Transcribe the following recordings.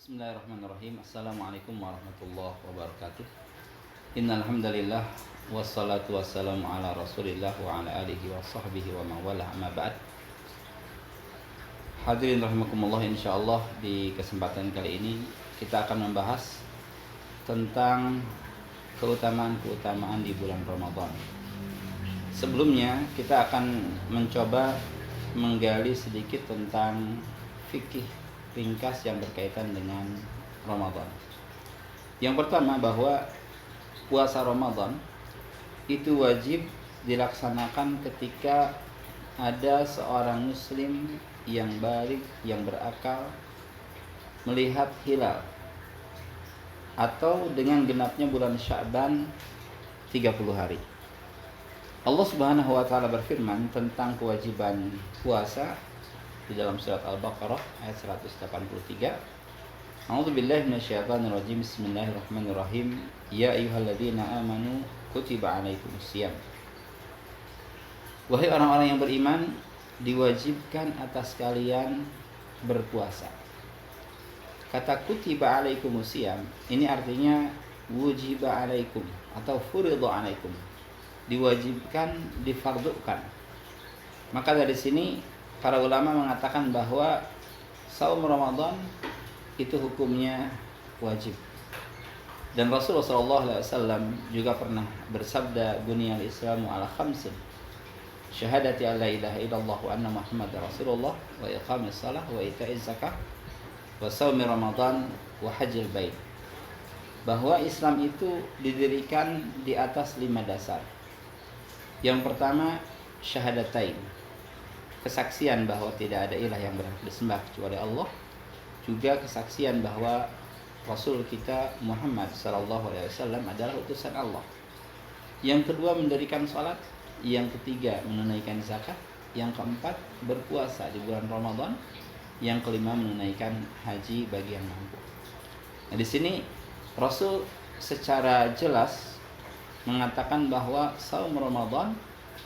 Bismillahirrahmanirrahim. Assalamualaikum warahmatullahi wabarakatuh. Innal hamdalillah wassalatu wassalamu ala Rasulillah wa ala alihi wa sahbihi wa man wala amma ba'd. Hadirin rahimakumullah, insyaallah di kesempatan kali ini kita akan membahas tentang keutamaan-keutamaan di bulan Ramadan. Sebelumnya kita akan mencoba menggali sedikit tentang fikih ringkas yang berkaitan dengan Ramadan. Yang pertama, bahwa puasa Ramadan itu wajib dilaksanakan ketika ada seorang muslim yang baligh, yang berakal, melihat hilal, atau dengan genapnya bulan Sya'ban 30 hari. Allah Subhanahu wa taala berfirman tentang kewajiban puasa di dalam surat Al-Baqarah ayat 183. A'udzubillahi minasyaitonirrajim. Bismillahirrahmanirrahim. Ya ayyuhalladzina amanu kutiba alaikumusiyam. Wahai orang-orang yang beriman, diwajibkan atas kalian berpuasa. Kata kutiba alaikumusiyam ini artinya wujiba alaikum atau furidha alaikum. Diwajibkan, difardukan. Maka dari sini para ulama mengatakan bahwa saum Ramadan itu hukumnya wajib. Dan Rasulullah SAW juga pernah bersabda, buniyal Islamu ala khamsin, syahadati an la ilaha illallah wa anna Muhammadar Rasulullah, wa iqamis salah, wa ita'iz zakah, wa saumi Ramadan, wa hajjil bait. Bahwa Islam itu didirikan di atas 5 dasar. Yang pertama, syahadatain, kesaksian bahwa tidak ada ilah yang berhak disembah kecuali Allah, juga kesaksian bahwa Rasul kita Muhammad SAW adalah utusan Allah. Yang kedua, mendirikan salat. Yang ketiga, menunaikan zakat. Yang keempat, berpuasa di bulan Ramadan. Yang kelima, menunaikan haji bagi yang mampu. Nah, di sini Rasul secara jelas mengatakan bahwa saum Ramadan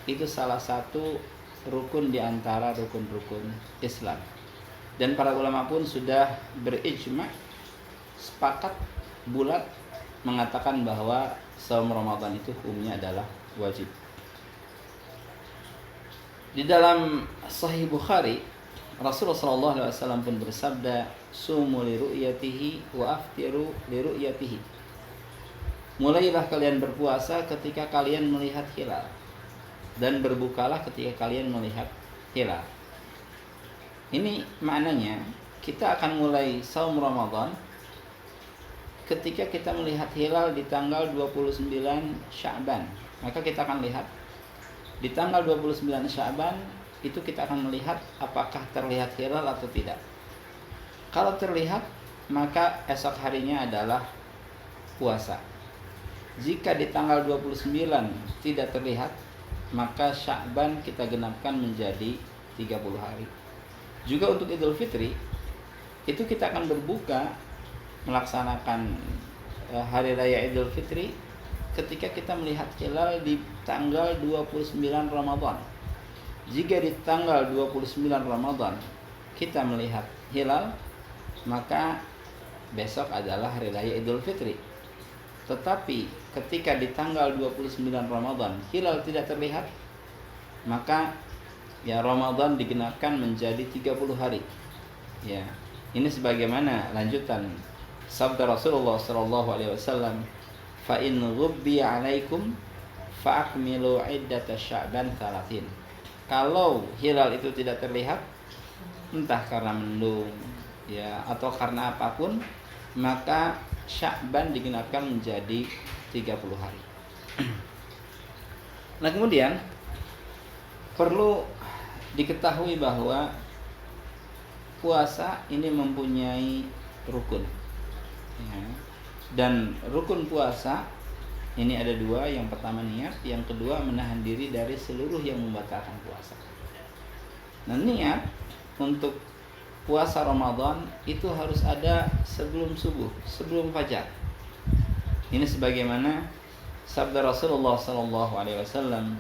itu salah satu rukun di antara rukun-rukun Islam. Dan para ulama pun sudah berijma, sepakat bulat mengatakan bahwa saum Ramadan itu hukumnya adalah wajib. Di dalam Sahih Bukhari, Rasulullah SAW pun bersabda, sumu li ru'yatihi wa aftiru li ru'yatihi. Mulailah kalian berpuasa ketika kalian melihat hilal, dan berbukalah ketika kalian melihat hilal. Ini maknanya kita akan mulai saum Ramadan ketika kita melihat hilal di tanggal 29 Sya'ban. Maka kita akan lihat di tanggal 29 Sya'ban itu kita akan melihat apakah terlihat hilal atau tidak. Kalau terlihat, maka esok harinya adalah puasa. Jika di tanggal 29 tidak terlihat, maka Sya'ban kita genapkan menjadi 30 hari. Juga untuk Idul Fitri, itu kita akan berbuka melaksanakan hari raya Idul Fitri ketika kita melihat hilal di tanggal 29 Ramadan. Jika di tanggal 29 Ramadan kita melihat hilal, maka besok adalah hari raya Idul Fitri. Tetapi ketika di tanggal 29 Ramadan hilal tidak terlihat, maka ya Ramadan digenapkan menjadi 30 hari. Ya, ini sebagaimana lanjutan sabda Rasulullah SAW, fa in ghubbi 'alaikum fa akmilu 'iddata Sya'ban 30. Kalau hilal itu tidak terlihat, entah karena mendung ya atau karena apapun, maka Sya'ban digenapkan menjadi 30 hari. Nah, kemudian perlu diketahui bahwa puasa ini mempunyai rukun ya. Dan rukun puasa ini ada 2. Yang pertama niat, yang kedua menahan diri dari seluruh yang membatalkan puasa. Nah, niat untuk puasa Ramadan itu harus ada sebelum subuh, sebelum fajar. Ini sebagaimana sabda Rasulullah SAW,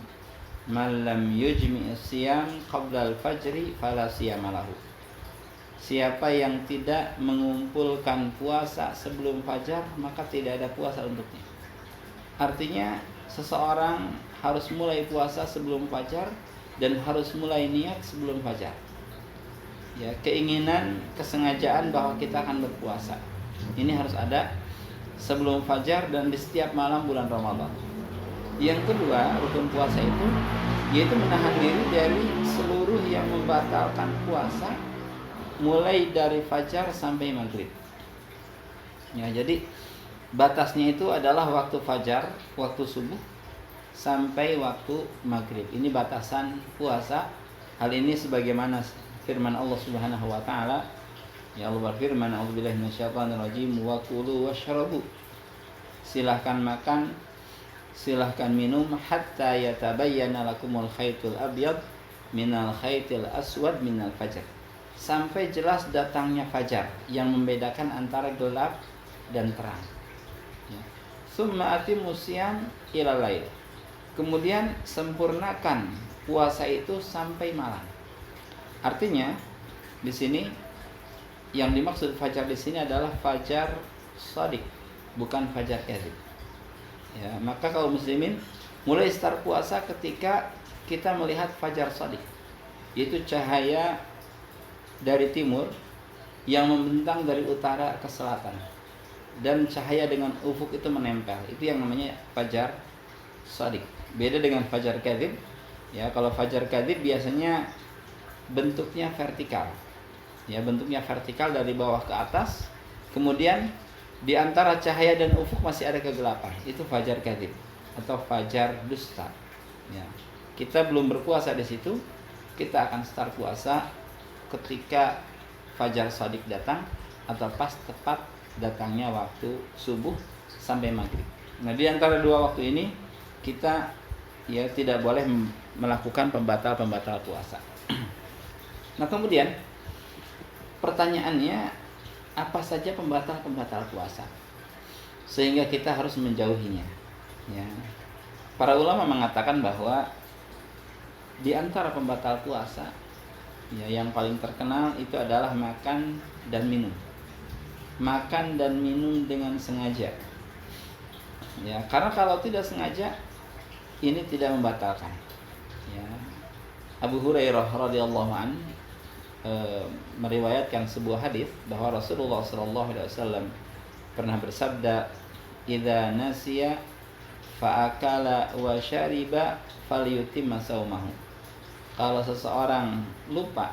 "Man lam yujmi' as-siyam qabla al-fajri fala siyama lahu." siapa yang tidak mengumpulkan puasa sebelum fajar, maka tidak ada puasa untuknya. Artinya seseorang harus mulai puasa sebelum fajar dan harus mulai niat sebelum fajar. Ya, keinginan, kesengajaan bahwa kita akan berpuasa. Ini harus ada sebelum fajar dan di setiap malam bulan Ramadan. Yang kedua, rukun puasa itu yaitu menahan diri dari seluruh yang membatalkan puasa mulai dari fajar sampai maghrib. Ya, jadi batasnya itu adalah waktu fajar, waktu subuh sampai waktu maghrib. Ini batasan puasa. Hal ini sebagaimana firman Allah Subhanahu wa taala, ya Allah berfirman, "A'udzubillahi minasyaitonirrajim wa kulu washrabu." Silahkan makan, silahkan minum hatta yatabayyana lakumul khaytul abyad minal khaytil aswad minal fajr. Sampai jelas datangnya fajar yang membedakan antara gelap dan terang. Ya. Summa atimus siyam ilal lail. Kemudian sempurnakan puasa itu sampai malam. Artinya di sini yang dimaksud fajar di sini adalah fajar shadiq, bukan fajar kadzib. Ya, maka kaum muslimin mulai start puasa ketika kita melihat fajar shadiq, yaitu cahaya dari timur yang membentang dari utara ke selatan dan cahaya dengan ufuk itu menempel. Itu yang namanya fajar shadiq. Beda dengan fajar kadzib. Ya, kalau fajar kadzib biasanya bentuknya vertikal. Ya, bentuknya vertikal dari bawah ke atas. Kemudian di antara cahaya dan ufuk masih ada kegelapan. Itu fajar kadzib atau fajar dusta. Ya. Kita belum berpuasa di situ. Kita akan start puasa ketika fajar shadiq datang atau pas tepat datangnya waktu subuh sampai maghrib. Nah, di antara dua waktu ini kita ya tidak boleh melakukan pembatal puasa. Nah, kemudian pertanyaannya, apa saja pembatal puasa sehingga kita harus menjauhinya? Ya. Para ulama mengatakan bahwa di antara pembatal puasa ya yang paling terkenal itu adalah makan dan minum. Makan dan minum dengan sengaja. Ya, karena kalau tidak sengaja ini tidak membatalkan. Ya. Abu Hurairah radhiyallahu anhu meriwayatkan sebuah hadis bahwa Rasulullah SAW pernah bersabda, "Idza nasiya fa akala wa syariba falyutimma saumahu." Kalau seseorang lupa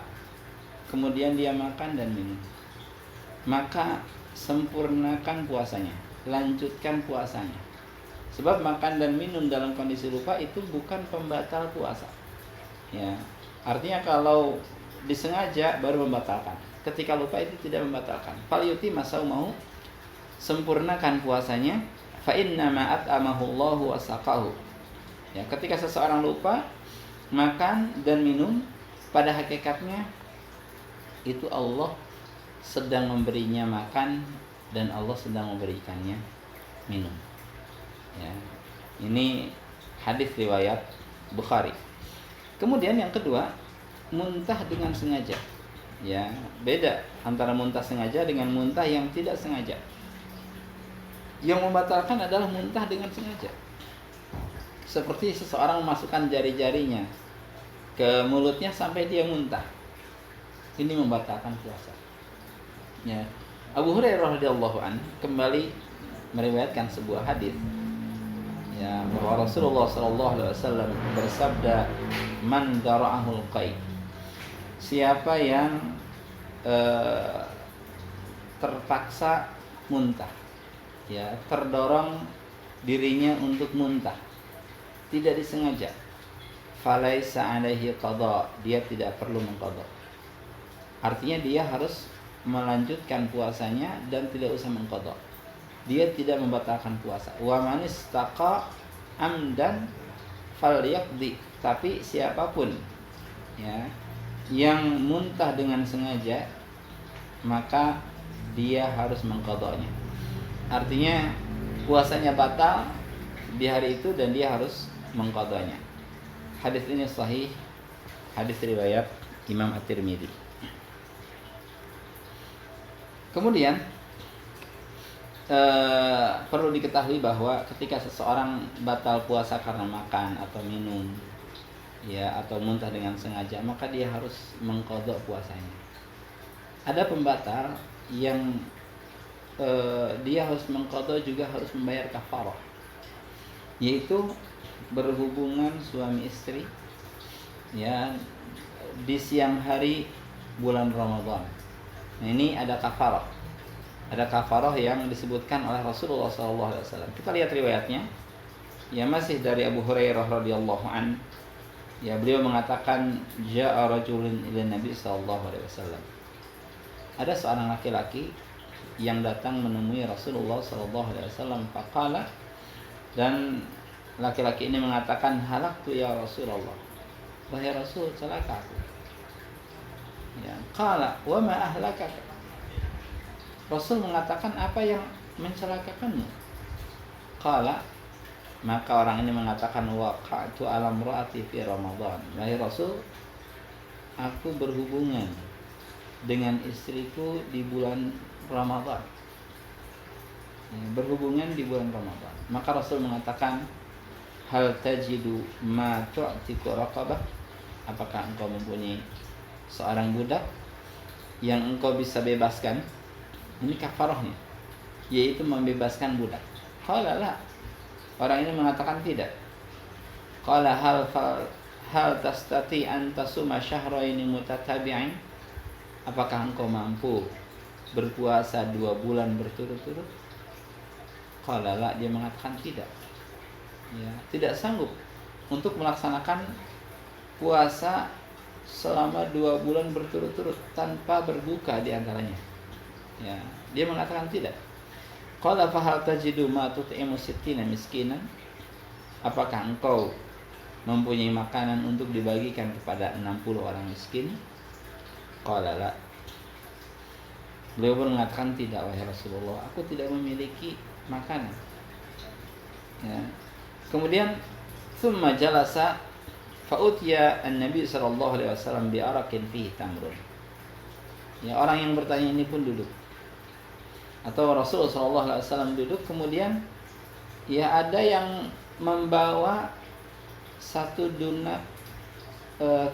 kemudian dia makan dan minum, maka sempurnakan puasanya, lanjutkan puasanya. Sebab makan dan minum dalam kondisi lupa itu bukan pembatal puasa. Ya, artinya kalau disengaja baru membatalkan. Ketika lupa itu tidak membatalkan. Falyutimma saumahu, sempurnakan puasanya. Fa inna ma at'amahu Allahu wa saqahu. Ya, ketika seseorang lupa makan dan minum, pada hakikatnya itu Allah sedang memberinya makan dan Allah sedang memberikannya minum. Ya, ini hadis riwayat Bukhari. Kemudian yang kedua, muntah dengan sengaja. Ya, beda antara muntah sengaja dengan muntah yang tidak sengaja. Yang membatalkan adalah muntah dengan sengaja. Seperti seseorang memasukkan jari-jarinya ke mulutnya sampai dia muntah. Ini membatalkan puasa. Ya. Abu Hurairah radhiyallahu anhu kembali meriwayatkan sebuah hadis, ya, bahwa Rasulullah SAW bersabda, "Man dara'ahul qai." Siapa yang terpaksa muntah, ya, terdorong dirinya untuk muntah, tidak disengaja, falaisa alaihi qada, dia tidak perlu mengqada. Artinya dia harus melanjutkan puasanya dan tidak usah mengqada. Dia tidak membatalkan puasa. Wa man istaqa amdan falyaqdi. Tapi siapapun ya yang muntah dengan sengaja, maka dia harus mengqadanya. Artinya puasanya batal di hari itu dan dia harus mengqadanya. Hadis ini sahih, hadis riwayat Imam At-Tirmidzi. Kemudian perlu diketahui bahwa ketika seseorang batal puasa karena makan atau minum, ya, atau muntah dengan sengaja, maka dia harus mengqadha puasanya. Ada pembatal yang dia harus mengqadha juga harus membayar kafarah, yaitu berhubungan suami istri, ya, di siang hari bulan Ramadan. Nah, ini ada kafarah. Ada kafarah yang disebutkan oleh Rasulullah SAW. Kita lihat riwayatnya. Ya, masih dari Abu Hurairah radhiyallahu an. Ya, beliau mengatakan ja'a rajulun ila Nabi SAW. Ada seorang laki-laki yang datang menemui Rasulullah SAW. Faqala, dan laki-laki ini mengatakan, halaktu ya Rasulullah. Wahai Rasul, celaka aku. Ya, qala wa ma ahlakaka. Rasul mengatakan, apa yang mencelakakanmu? Qala, maka orang ini mengatakan, waqa'tu ala imraati fi Ramadan. Wahai Rasul, aku berhubungan dengan istriku di bulan Ramadan. Berhubungan di bulan Ramadan. Maka Rasul mengatakan, hal tajidu ma tu'tiku raqabah? Apakah engkau mempunyai seorang budak yang engkau bisa bebaskan? Ini kafarahnya, yaitu membebaskan budak. Qala la. Orang ini mengatakan tidak. Qala hal tastati an tasuma syahraini mutatabi'ain? Apakah engkau mampu berpuasa 2 bulan berturut-turut? Qala la. Dia mengatakan tidak. Ya, tidak sanggup untuk melaksanakan puasa selama 2 bulan berturut-turut tanpa berbuka di antaranya. Ya, dia mengatakan tidak. Qala fa hal tajidu ma tut'imu sittina miskinan? Apakah engkau mempunyai makanan untuk dibagikan kepada 60 orang miskin? Qala la. Beliau pun mengatakan tidak, wahai Rasulullah, aku tidak memiliki makanan. Ya. Kemudian thumma jalasa fa utiya an-nabi sallallahu alaihi wasallam bi araqin fihi tamrun. Ya, orang yang bertanya ini pun duduk. Atau Rasulullah SAW duduk, kemudian ya ada yang membawa 1 dunak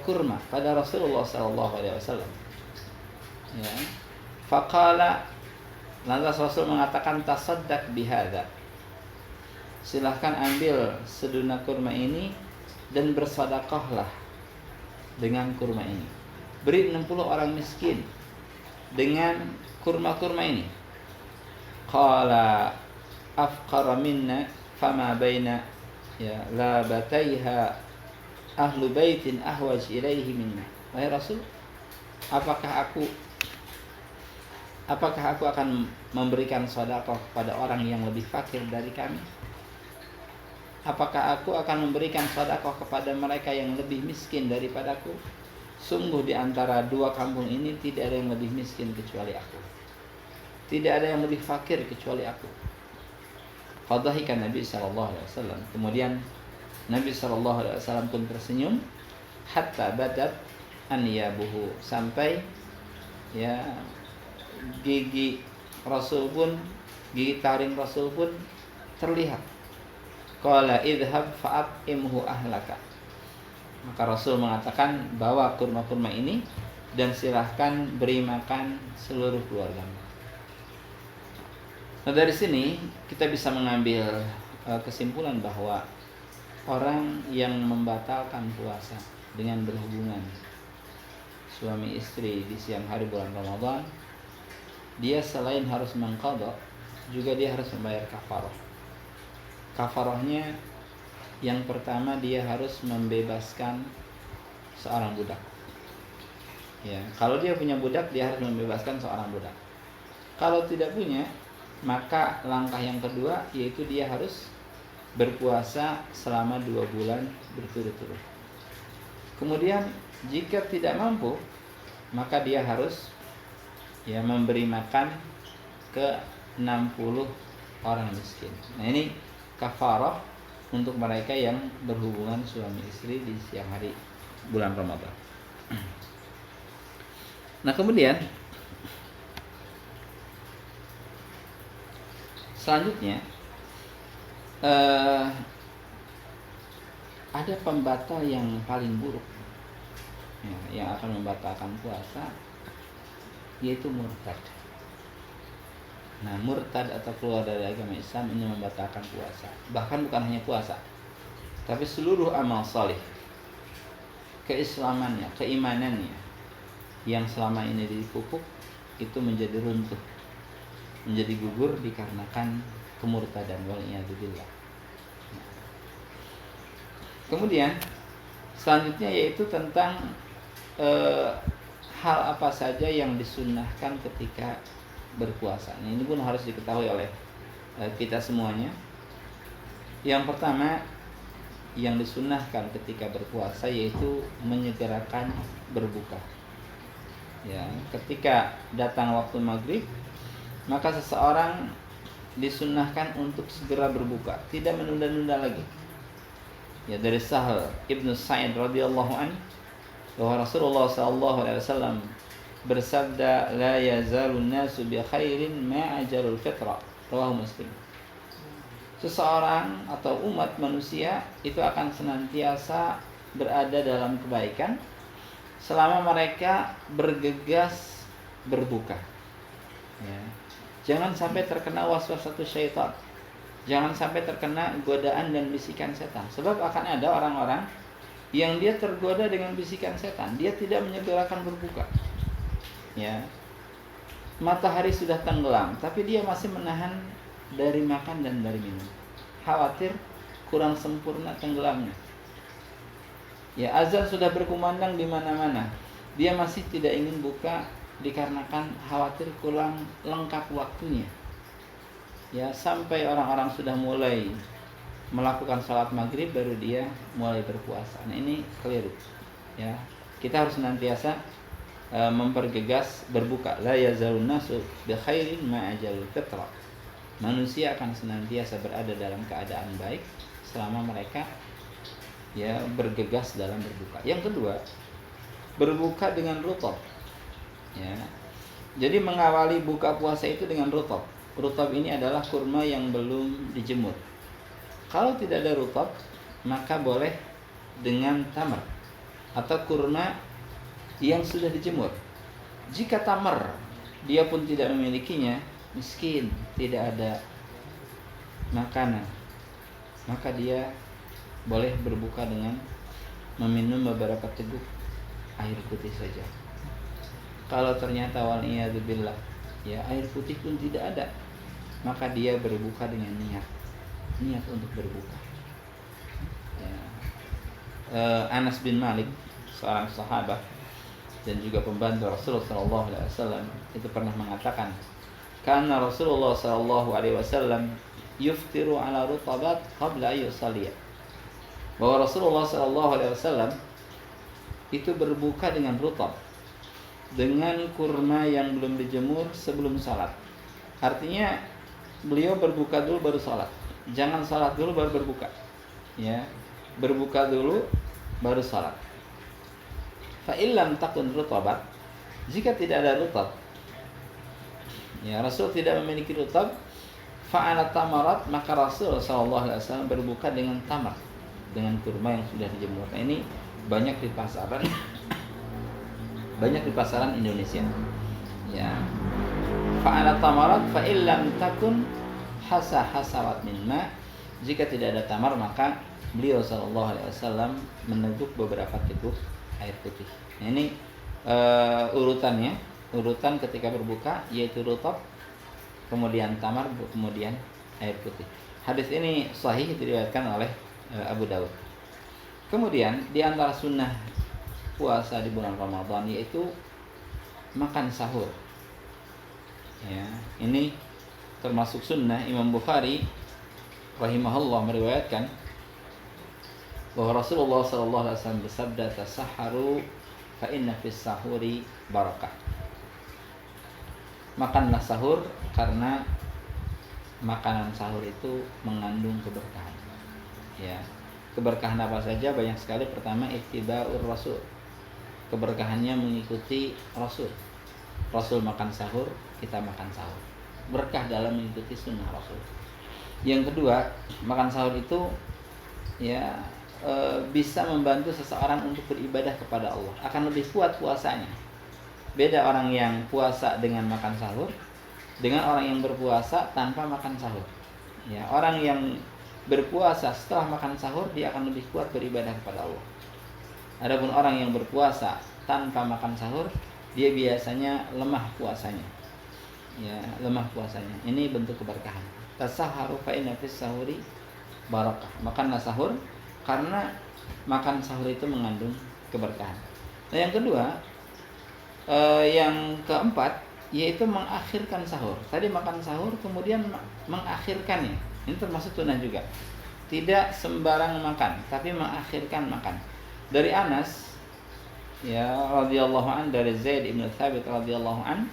kurma pada Rasulullah SAW. Ya. Faqala, lantas Rasul mengatakan, tasaddaq bihadza. Silahkan ambil sedunak kurma ini dan bersedekahlah dengan kurma ini. Beri 60 orang miskin dengan kurma-kurma ini. Qala afqara minna fama baina ya labataiha ahlu baitin ahwaj ilaihi minna. Wahai Rasul, apakah aku akan memberikan sedekah kepada orang yang lebih fakir dari kami? Apakah aku akan memberikan sedekah kepada mereka yang lebih miskin daripadaku? Sungguh di antara 2 kampung ini tidak ada yang lebih miskin kecuali aku. Tidak ada yang lebih fakir kecuali aku. Fadhahika Nabi sallallahu alaihi wasallam. Kemudian Nabi sallallahu alaihi wasallam pun tersenyum hatta badat anyabuhu, sampai ya gigi Rasul pun, gigi taring Rasul pun terlihat. Qala idhhab fa'at'imhu ahlaka. Maka Rasul mengatakan, bawa kurma-kurma ini dan silahkan beri makan seluruh keluargamu. Nah, dari sini kita bisa mengambil kesimpulan bahwa orang yang membatalkan puasa dengan berhubungan suami istri di siang hari bulan Ramadan, dia selain harus mengqadha, juga dia harus membayar kafarah. Kafarahnya yang pertama, dia harus membebaskan seorang budak. Ya, kalau dia punya budak, dia harus membebaskan seorang budak. Kalau tidak punya, maka langkah yang kedua yaitu dia harus berpuasa selama 2 bulan berturut-turut. Kemudian jika tidak mampu, maka dia harus ya memberi makan ke 60 orang miskin. Nah, ini kafarah untuk mereka yang berhubungan suami istri di siang hari bulan Ramadan. Nah, kemudian Selanjutnya ada pembatal yang paling buruk ya, yang akan membatalkan puasa, yaitu murtad. Nah, murtad atau keluar dari agama Islam ini membatalkan puasa. Bahkan bukan hanya puasa, tapi seluruh amal saleh, keislamannya, keimanannya yang selama ini dipupuk itu menjadi runtuh, menjadi gugur dikarenakan kemurtadan, wal'iyadzubillah. Kemudian selanjutnya yaitu tentang hal apa saja yang disunnahkan ketika berpuasa. Nah, ini pun harus diketahui oleh kita semuanya. Yang pertama yang disunnahkan ketika berpuasa yaitu menyegerakan berbuka. Ya, ketika datang waktu maghrib, maka seseorang disunnahkan untuk segera berbuka, tidak menunda-nunda lagi. Ya, dari Sahal Ibnu Sa'id radhiyallahu anhu bahwa Rasulullah sallallahu alaihi wasallam bersabda, la yazalun nasu bi khairin ma ajalul fitra, rawahu Muslim. Seseorang atau umat manusia itu akan senantiasa berada dalam kebaikan selama mereka bergegas berbuka. Ya. Jangan sampai terkena waswasatu syaitan. Jangan sampai terkena godaan dan bisikan setan. Sebab akan ada orang-orang yang dia tergoda dengan bisikan setan, dia tidak menyegerakan berbuka. Ya. Matahari sudah tenggelam, tapi dia masih menahan dari makan dan dari minum. Khawatir kurang sempurna tenggelamnya. Ya, azan sudah berkumandang di mana-mana, dia masih tidak ingin buka dikarenakan khawatir kurang lengkap waktunya. Ya, sampai orang-orang sudah mulai melakukan salat maghrib baru dia mulai berpuasa. Nah, ini keliru. Ya, kita harus senantiasa mempergegas berbuka. La yazalun nasu bi khairin ma ajalul fitra. Manusia akan senantiasa berada dalam keadaan baik selama mereka ya bergegas dalam berbuka. Yang kedua, berbuka dengan rutab. Ya. Jadi mengawali buka puasa itu dengan rutab. Rutab ini adalah kurma yang belum dijemur. Kalau tidak ada rutab, maka boleh dengan tamar atau kurma yang sudah dijemur. Jika tamar dia pun tidak memilikinya, miskin, tidak ada makanan, maka dia boleh berbuka dengan meminum beberapa teguk air putih saja. Kalau ternyata wal'iyadzubillah ya air putih pun tidak ada, maka dia berbuka dengan niat untuk berbuka. Ya. Anas bin Malik, seorang sahabat dan juga pembantu Rasulullah SAW itu pernah mengatakan, karena Rasulullah SAW yuftiru ala rutabat qabla ayyusaliyah, bahwa Rasulullah SAW itu berbuka dengan rutab, dengan kurma yang belum dijemur sebelum salat. Artinya beliau berbuka dulu baru salat. Jangan salat dulu baru berbuka. Ya, berbuka dulu baru salat. Fa illam takun rutabat, jika tidak ada rutab, ya Rasul tidak memiliki rutab, fa ala tamarat, maka Rasul sallallahu alaihi wasallam berbuka dengan tamar, dengan kurma yang sudah dijemur. Nah, ini banyak di pasaran Indonesia. Ya. Fa ala tamarat fa illam takun hasawat min ma, jika tidak ada tamar maka beliau sallallahu alaihi wasallam meneguk beberapa teguk air putih. Nah, ini urutannya, urutan ketika berbuka yaitu rutab, kemudian tamar, kemudian air putih. Hadis ini sahih, diriwayatkan oleh Abu Daud. Kemudian di antara sunnah puasa di bulan Ramadan yaitu makan sahur. Ya, ini termasuk sunnah. Imam Bukhari rahimahullah meriwayatkan bahwa Rasulullah sallallahu alaihi wasallam bersabda, tasahharu fa inna fis sahuri barakah. Makanlah sahur karena makanan sahur itu mengandung keberkahan. Ya. Keberkahan apa saja? Banyak sekali. Pertama, ittiba'ur rasul. Keberkahannya mengikuti Rasul. Rasul makan sahur, kita makan sahur. berkah dalam mengikuti sunnah Rasul. Yang kedua, makan sahur itu ya bisa membantu seseorang untuk beribadah kepada Allah, akan lebih kuat puasanya. Beda orang yang puasa dengan makan sahur dengan orang yang berpuasa tanpa makan sahur. Ya, orang yang berpuasa setelah makan sahur dia akan lebih kuat beribadah kepada Allah. Adapun orang yang berpuasa tanpa makan sahur, dia biasanya lemah puasanya. Ya, lemah puasanya. Ini bentuk keberkahan. Tasaharu fa inna fis sahuri barakah. Makanlah sahur karena makan sahur itu mengandung keberkahan. Nah, yang kedua, yang keempat yaitu mengakhirkan sahur. Tadi makan sahur kemudian mengakhirkannya. Ini termasuk sunnah juga. Tidak sembarang makan, tapi mengakhirkan makan. Dari Anas ya radhiyallahu an, dari Zaid bin Thabit radhiyallahu an,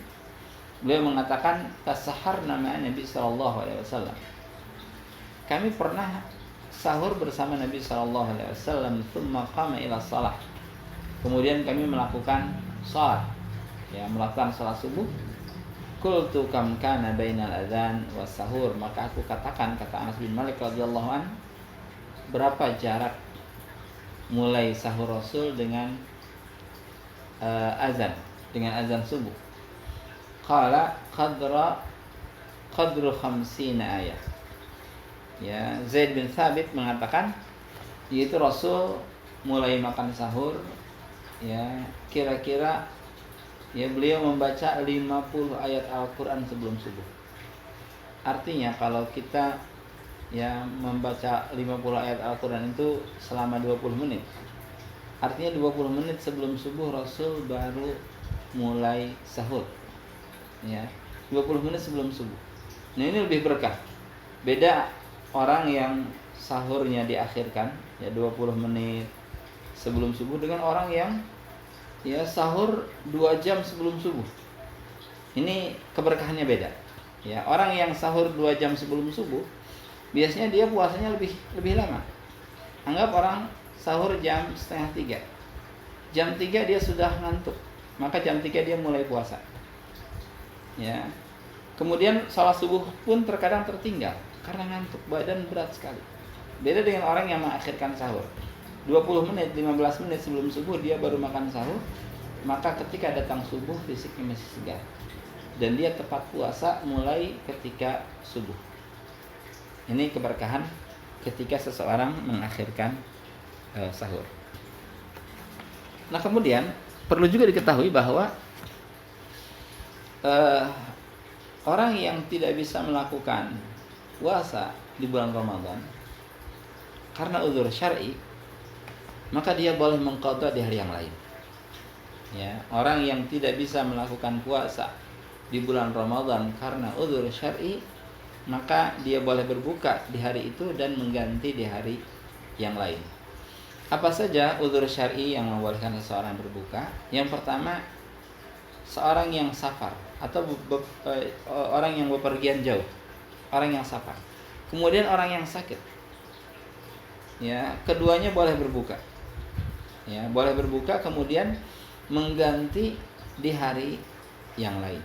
beliau mengatakan tasaharna ma'a Nabi sallallahu alaihi wasallam. Kami pernah sahur bersama Nabi sallallahu alaihi wasallam, tsumma qama ila shalah. Kemudian kami melakukan salat. Ya, melakukan salat subuh. Qultu kam kana bainal adzan was sahur, maka aku katakan, kata Anas bin Malik radhiyallahu an, berapa jarak mulai sahur Rasul dengan azan, dengan azan subuh? Qala qadru 50 ayat. Ya, Zaid bin Thabit mengatakan yaitu Rasul mulai makan sahur ya kira-kira ya beliau membaca 50 ayat Al-Qur'an sebelum subuh. Artinya kalau kita ya membaca 50 ayat Al-Qur'an itu selama 20 menit. Artinya 20 menit sebelum subuh Rasul baru mulai sahur. Ya, 20 menit sebelum subuh. Nah, ini lebih berkah. Beda orang yang sahurnya diakhirkan ya 20 menit sebelum subuh dengan orang yang ya sahur 2 jam sebelum subuh. Ini keberkahannya beda. Ya, orang yang sahur 2 jam sebelum subuh biasanya dia puasanya lebih lama. Anggap orang sahur jam setengah 3. Jam 3 dia sudah ngantuk, maka jam 3 dia mulai puasa. Ya. Kemudian salat subuh pun terkadang tertinggal karena ngantuk, badan berat sekali. Beda dengan orang yang mengakhirkan sahur. 20 menit, 15 menit sebelum subuh dia baru makan sahur, maka ketika datang subuh fisiknya masih segar. Dan dia tepat puasa mulai ketika subuh. Ini keberkahan ketika seseorang mengakhirkan sahur. Nah, kemudian perlu juga diketahui bahwa orang yang tidak bisa melakukan puasa di bulan Ramadan karena uzur syar'i, maka dia boleh mengqadha di hari yang lain. Ya, orang yang tidak bisa melakukan puasa di bulan Ramadan karena uzur syar'i, maka dia boleh berbuka di hari itu dan mengganti di hari yang lain. Apa saja uzur syar'i yang membolehkan seseorang berbuka? Yang pertama, seorang yang safar atau orang yang bepergian jauh, orang yang safar. Kemudian orang yang sakit. Ya, keduanya boleh berbuka. Ya, boleh berbuka kemudian mengganti di hari yang lain.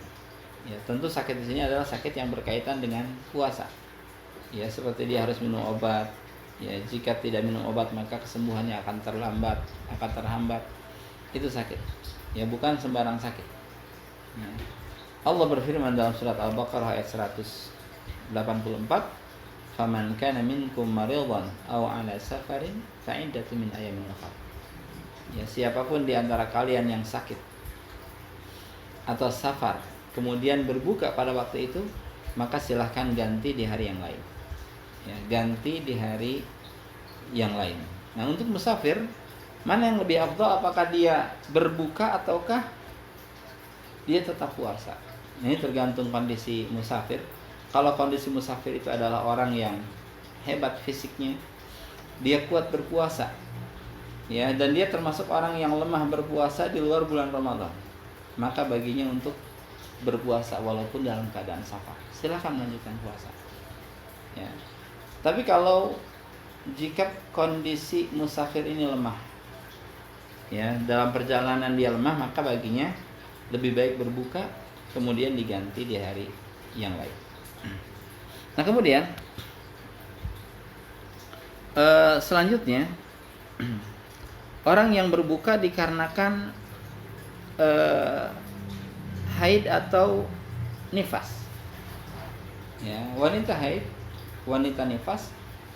Ya, tentu sakit di sini adalah sakit yang berkaitan dengan puasa. Ya, seperti dia harus minum obat. Ya, jika tidak minum obat maka kesembuhannya akan terhambat. Itu sakit. Ya, bukan sembarang sakit. Ya. Allah berfirman dalam surat Al-Baqarah ayat 184, "Faman kana minkum maridan aw 'ala safarin fa 'iddatun min ayyamin ukhra." Ya, siapapun di antara kalian yang sakit atau safar kemudian berbuka pada waktu itu, maka silahkan ganti di hari yang lain. Ya, ganti di hari yang lain. Nah, untuk musafir, mana yang lebih afdal? Apakah dia berbuka ataukah dia tetap puasa? Ini tergantung kondisi musafir. Kalau kondisi musafir itu adalah orang yang hebat fisiknya, dia kuat berpuasa. Ya, dan dia termasuk orang yang lemah berpuasa di luar bulan Ramadan, maka baginya untuk berpuasa walaupun dalam keadaan safar. Silakan melanjutkan puasa. Ya. Tapi kalau jika kondisi musafir ini lemah, ya, dalam perjalanan dia lemah, maka baginya lebih baik berbuka kemudian diganti di hari yang lain. Nah kemudian selanjutnya orang yang berbuka dikarenakan haid atau nifas. Ya, wanita haid, wanita nifas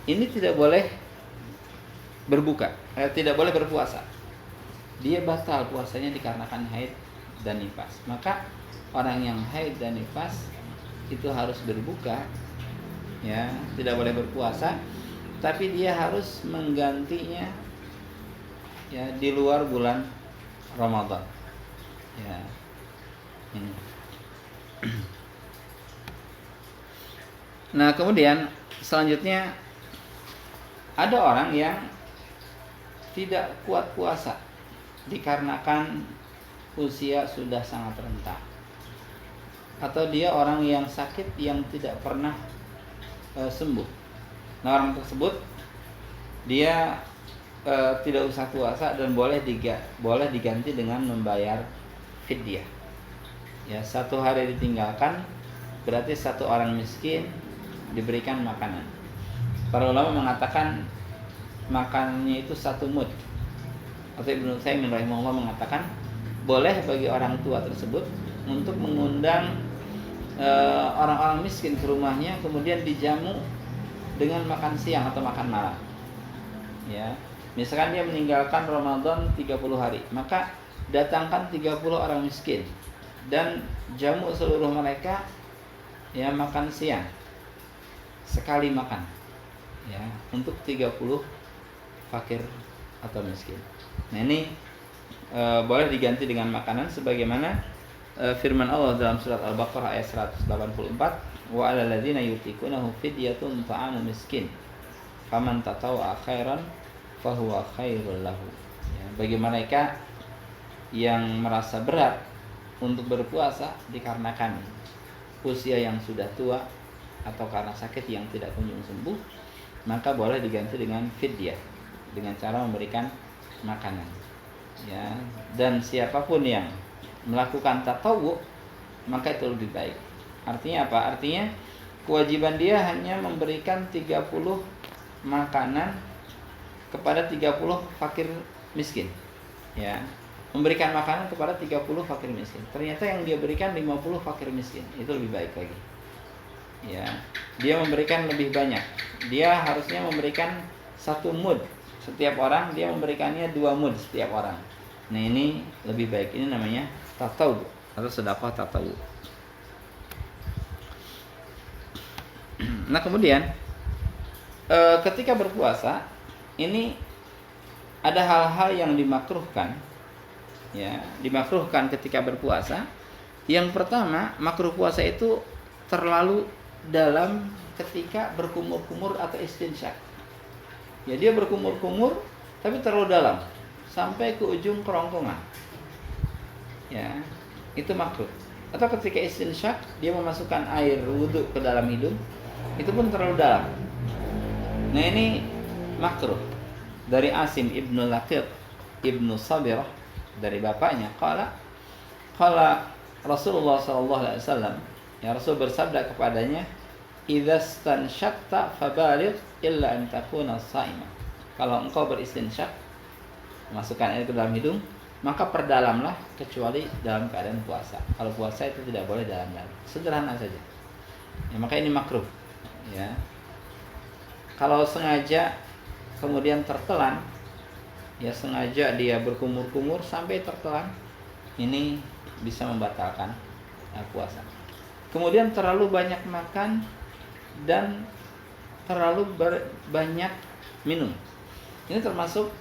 ini tidak boleh berbuka, tidak boleh berpuasa. Dia batal puasanya dikarenakan haid dan nifas. Maka orang yang haid dan nifas itu harus berbuka, ya, tidak boleh berpuasa, tapi dia harus menggantinya, ya, di luar bulan Ramadan. Ya, ini. Nah kemudian selanjutnya ada orang yang tidak kuat puasa dikarenakan usia sudah sangat renta, atau dia orang yang sakit yang tidak pernah sembuh. Nah orang tersebut dia tidak usah puasa dan boleh diganti dengan membayar fidyah. Ya, 1 hari ditinggalkan berarti 1 orang miskin diberikan makanan. Para ulama mengatakan makanannya itu 1 mud. Atau Ibnu Utsaimin rahimahullah mengatakan boleh bagi orang tua tersebut untuk mengundang orang-orang miskin ke rumahnya, kemudian dijamu dengan makan siang atau makan malam. Ya, misalkan dia meninggalkan Ramadan 30 hari, maka datangkan 30 orang miskin dan jamu seluruh mereka, ya, makan siang sekali makan, ya, untuk 30 fakir atau miskin. Nah ini boleh diganti dengan makanan sebagaimana firman Allah dalam surat Al-Baqarah ayat 184, wa 'alal ladzina yutiqunahu fidyatun ta'amu miskin faman tatawwa'a khairan fahuwa khairul lahu. Ya, bagi mereka yang merasa berat untuk berpuasa dikarenakan usia yang sudah tua atau karena sakit yang tidak kunjung sembuh, maka boleh diganti dengan fidyah, dengan cara memberikan makanan. Ya, dan siapapun yang melakukan tatawwu maka itu lebih baik. Artinya apa? Artinya kewajiban dia hanya memberikan 30 makanan kepada 30 fakir miskin. Ya, memberikan makanan kepada 30 fakir miskin. Ternyata yang dia berikan 50 fakir miskin. Itu lebih baik lagi. Ya, dia memberikan lebih banyak. Dia harusnya memberikan 1 mud setiap orang, dia memberikannya 2 mud setiap orang. Nah ini lebih baik. Ini namanya tatawwu atau sedekah tatawwu. Nah kemudian ketika berpuasa ini ada hal-hal yang dimakruhkan, ya, dimakruhkan ketika berpuasa. Yang pertama, makruh puasa itu terlalu dalam ketika berkumur-kumur atau istinsyak. Ya, dia berkumur-kumur tapi terlalu dalam sampai ke ujung kerongkongan. Ya, itu makruh. Atau ketika istinsyak dia memasukkan air wudhu ke dalam hidung, itu pun terlalu dalam. Nah ini makruh. Dari Asim ibnu Laqiq ibnu Sabirah dari bapaknya, qala Rasulullah SAW, ya, Rasul bersabda kepadanya, idza stansyaqta fabaligh illa an takuna shaimah. Kalau engkau beristinsyak, masukkan air ke dalam hidung, maka perdalamlah kecuali dalam keadaan puasa. Kalau puasa itu tidak boleh dalam-dalam. Sederhana saja. Ya, maka ini makruh. Ya. Kalau sengaja kemudian tertelan, ya sengaja dia berkumur-kumur sampai tertelan, ini bisa membatalkan puasa. Kemudian terlalu banyak makan dan terlalu banyak minum, ini termasuk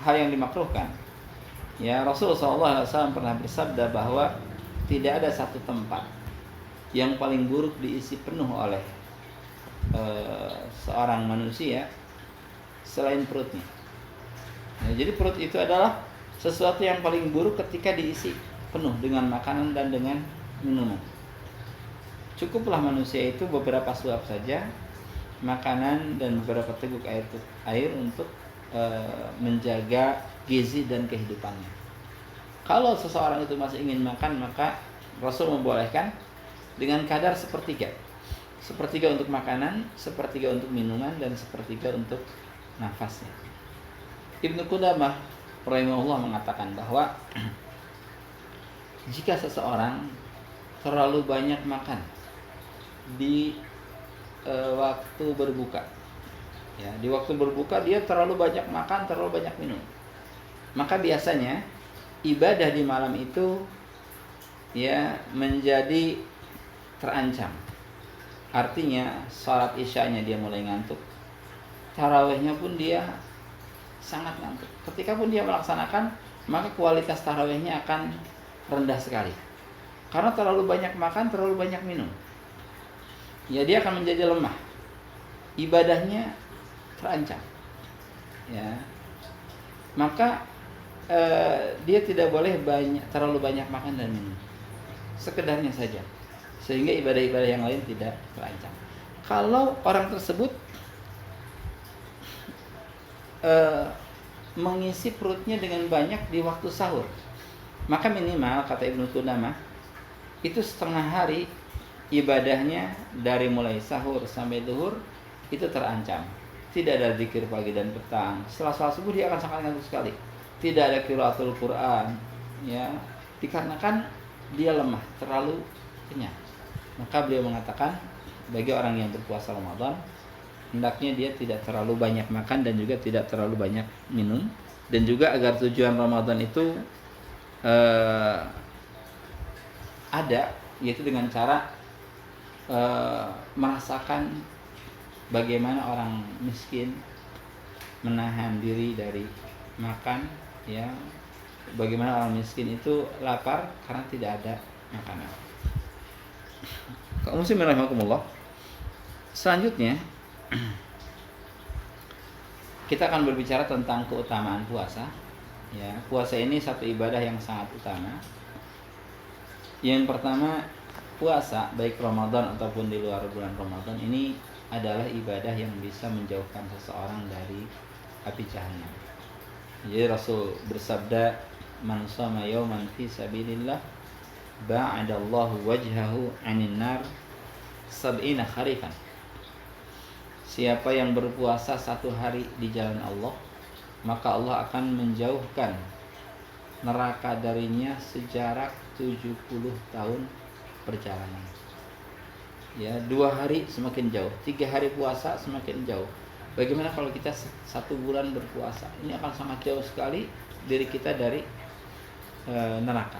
hal yang dimakruhkan. Ya, Rasulullah SAW pernah bersabda bahwa tidak ada satu tempat yang paling buruk diisi penuh oleh seorang manusia selain perutnya. Ya, jadi perut itu adalah sesuatu yang paling buruk ketika diisi penuh dengan makanan dan dengan minuman. Cukuplah manusia itu beberapa suap saja makanan dan beberapa teguk air untuk menjaga gizi dan kehidupannya. Kalau seseorang itu masih ingin makan, maka Rasul membolehkan dengan kadar sepertiga. Sepertiga untuk makanan, sepertiga untuk minuman, dan sepertiga untuk nafasnya. Ibnu Qudamah rahimahullah mengatakan bahwa jika seseorang terlalu banyak makan di waktu berbuka, ya, di waktu berbuka dia terlalu banyak makan, terlalu banyak minum, maka biasanya ibadah di malam itu ya menjadi terancam. Artinya sholat isyanya dia mulai ngantuk, tarawihnya pun dia sangat ngantuk. Ketika pun dia melaksanakan, maka kualitas tarawihnya akan rendah sekali, karena terlalu banyak makan, terlalu banyak minum. Ya, dia akan menjadi lemah, ibadahnya terancam. Ya, maka dia tidak boleh terlalu banyak makan dan minum, sekedarnya saja, sehingga ibadah-ibadah yang lain tidak terancam. Kalau orang tersebut mengisi perutnya dengan banyak di waktu sahur, maka minimal, kata Ibnu Qudamah, itu setengah hari ibadahnya dari mulai sahur sampai zuhur itu terancam. Tidak ada zikir pagi dan petang. Setelah sholat subuh dia akan sangat ngantuk sekali. Tidak ada qiraatul Quran, ya, dikarenakan dia lemah, terlalu kenyang. Maka beliau mengatakan, bagi orang yang berpuasa Ramadan, hendaknya dia tidak terlalu banyak makan dan juga tidak terlalu banyak minum. Dan juga agar tujuan Ramadan itu ada, yaitu dengan cara merasakan bagaimana orang miskin menahan diri dari makan, ya, bagaimana orang miskin itu lapar karena tidak ada makanan. Kaum muslimin rahimakumullah. Selanjutnya kita akan berbicara tentang keutamaan puasa. Ya, puasa ini satu ibadah yang sangat utama. Yang pertama, puasa baik Ramadan ataupun di luar bulan Ramadan ini adalah ibadah yang bisa menjauhkan seseorang dari api jahanam. Jadi Rasul bersabda, "Man shama yawman fi sabilillah ba'adallahu wajhahu 'anil nar sab'ina kharifan." Siapa yang berpuasa satu hari di jalan Allah, maka Allah akan menjauhkan neraka darinya sejarak 70 tahun perjalanan. Ya, 2 hari semakin jauh, 3 hari puasa semakin jauh. Bagaimana kalau kita 1 bulan berpuasa? Ini akan sangat jauh sekali diri kita dari neraka.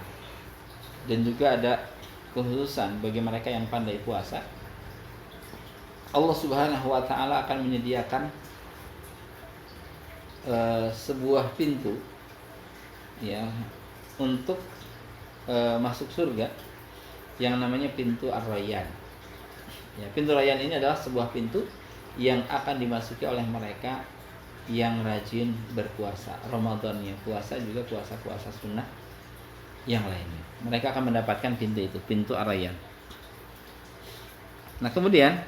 Dan juga ada kekhususan bagi mereka yang pandai puasa. Allah Subhanahu wa taala akan menyediakan sebuah pintu, ya, untuk masuk surga yang namanya pintu Ar-Rayyan. Ya, pintu Rayyan ini adalah sebuah pintu yang akan dimasuki oleh mereka yang rajin berpuasa. Ramadannya puasa, juga puasa-puasa sunnah yang lainnya. Mereka akan mendapatkan pintu itu, pintu Ar-Rayyan. Nah, kemudian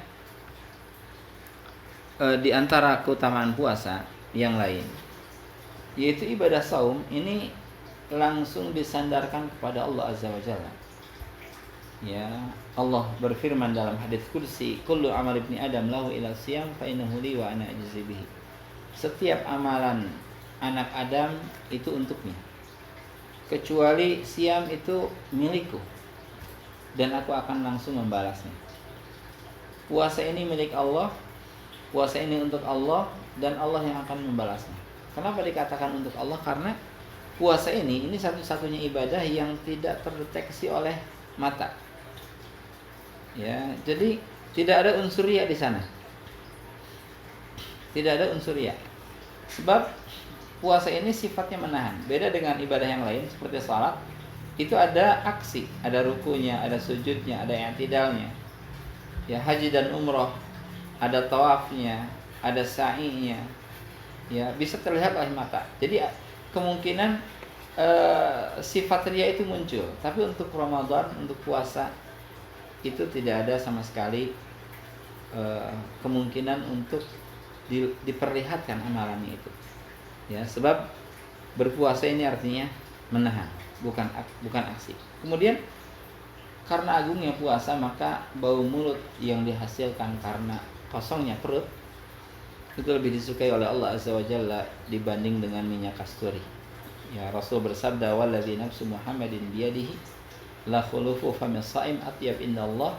di antara keutamaan puasa yang lain, yaitu ibadah saum ini langsung disandarkan kepada Allah Azza wa Jalla. Ya, Allah berfirman dalam hadis kursi, "Kullu amal ibni Adam lahu ila siyam fa innahu li wa ana ajzi bihi." Setiap amalan anak Adam itu untuknya, kecuali siam itu milikku dan aku akan langsung membalasnya. Puasa ini milik Allah, puasa ini untuk Allah, dan Allah yang akan membalasnya. Kenapa dikatakan untuk Allah? Karena puasa ini satu-satunya ibadah yang tidak terdeteksi oleh mata. Ya, jadi tidak ada unsur riya di sana. Tidak ada unsur riya. Sebab puasa ini sifatnya menahan. Beda dengan ibadah yang lain seperti salat, itu ada aksi, ada rukunya, ada sujudnya, ada i'tidalnya. Ya, haji dan umroh, ada tawafnya, ada sa'inya. Ya, bisa terlihat oleh mata. Jadi kemungkinan sifat riya itu muncul. Tapi untuk Ramadan, untuk puasa itu tidak ada sama sekali kemungkinan untuk diperlihatkan amalannya itu. Ya, sebab berpuasa ini artinya menahan, bukan aksi. Kemudian karena agungnya puasa maka bau mulut yang dihasilkan karena kosongnya perut itu lebih disukai oleh Allah Azza wa Jalla dibanding dengan minyak kasturi. Ya, Rasul bersabda, "Walladzi nafsu Muhammadin biyadihi la khulufu famis shaim atyab indallah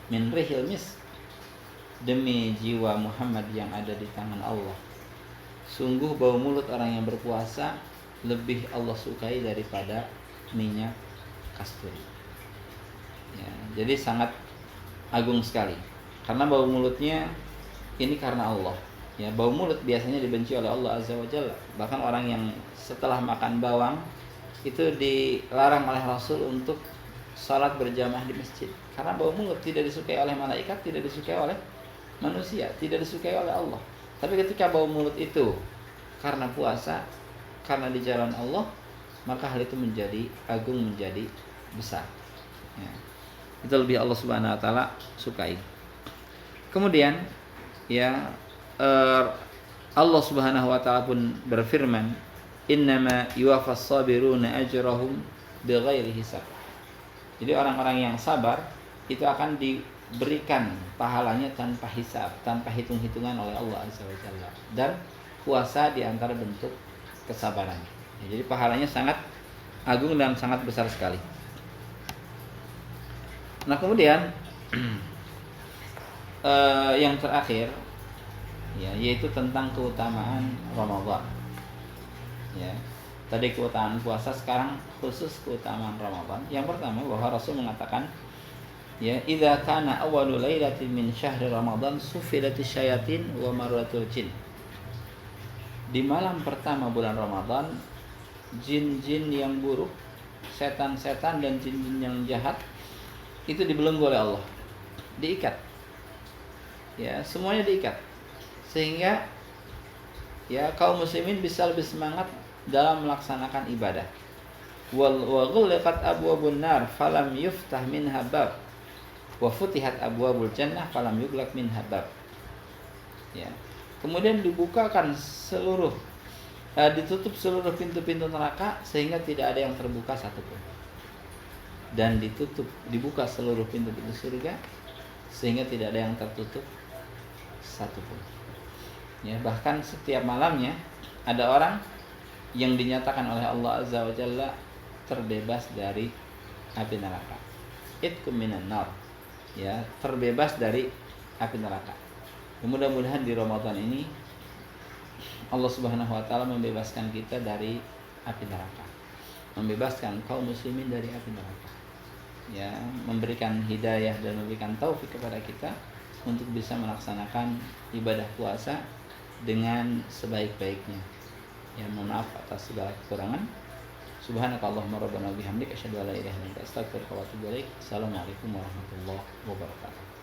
min rihil mis." Demi jiwa Muhammad yang ada di tangan Allah, sungguh bau mulut orang yang berpuasa lebih Allah sukai daripada minyak kasturi. Ya, jadi sangat agung sekali karena bau mulutnya ini karena Allah. Ya, bau mulut biasanya dibenci oleh Allah Azza wa Jalla. Bahkan orang yang setelah makan bawang itu dilarang oleh Rasul untuk salat berjamaah di masjid karena bau mulut tidak disukai oleh malaikat, tidak disukai oleh manusia, tidak disukai oleh Allah. Tapi ketika bau mulut itu karena puasa, karena di jalan Allah, maka hal itu menjadi agung, menjadi besar. Ya. Itu lebih Allah Subhanahu wa taala sukai. Kemudian ya Allah Subhanahu wa taala pun berfirman, "Innama yuwaffas sabiruna ajrahum bighairi hisab." Jadi orang-orang yang sabar itu akan diberikan pahalanya tanpa hisab, tanpa hitung-hitungan oleh Allah Azza wa Jalla. Dan puasa di antara bentuk kesabaran. Ya, jadi pahalanya sangat agung dan sangat besar sekali. Nah, kemudian yang terakhir ya, yaitu tentang keutamaan Ramadan. Ya. Tadi keutamaan puasa, sekarang khusus keutamaan Ramadan. Yang pertama bahwa Rasul mengatakan ya, idza kana awwalu lailatin min syahri Ramadan sufilatish syayatin wa marratul jin. Di malam pertama bulan Ramadan, jin-jin yang buruk, setan-setan dan jin-jin yang jahat itu dibelenggu oleh Allah. Diikat. Ya, semuanya diikat. Sehingga ya kaum muslimin bisa lebih semangat dalam melaksanakan ibadah. Wa ghulqat abwabun nar falam yuftah minha bab wa futihat abwabul jannah falam yughlaq minha bab. Ya. Kemudian dibukakan ditutup seluruh pintu-pintu neraka sehingga tidak ada yang terbuka satupun. Dan dibuka seluruh pintu-pintu surga sehingga tidak ada yang tertutup satupun. Ya, bahkan setiap malamnya ada orang yang dinyatakan oleh Allah Azza wa Jalla terbebas dari api neraka. Itkum minan nar. Ya, terbebas dari api neraka. Mudah-mudahan di Ramadan ini Allah Subhanahu wa taala membebaskan kita dari api neraka. Membebaskan kaum muslimin dari api neraka. Ya, memberikan hidayah dan memberikan taufik kepada kita untuk bisa melaksanakan ibadah puasa dengan sebaik-baiknya. Ya, mohon maaf atas segala kekurangan. Subhanakallahumma rabbana bihamdika asyhadu an la ilaha illa anta astaghfiruka wa atubu ilaik. Assalamualaikum warahmatullahi wabarakatuh.